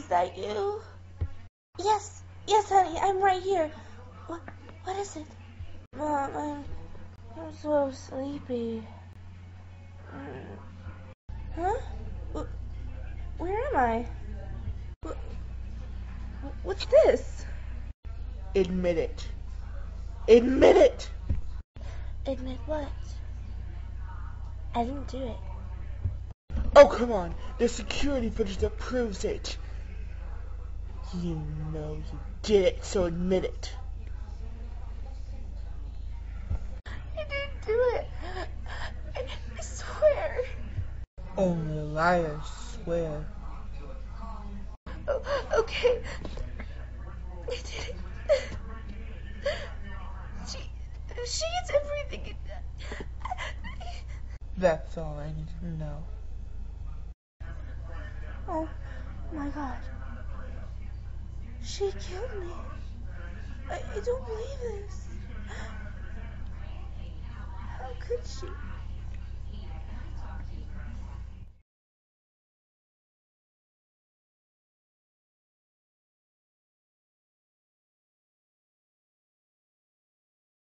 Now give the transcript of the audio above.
that you? Yes, honey, I'm right here. What is it? Mom, I'm so sleepy. Huh? Where am I? What's this? Admit it. Admit it! Admit what? I didn't do it. Oh, come on. There's security footage that proves it. You know you did it, so admit it. I didn't do it. I swear. Only liars swear. Oh, okay. I did it. She gets everything. That's all I need to know. Oh my God. She killed me. I don't believe this. How could she?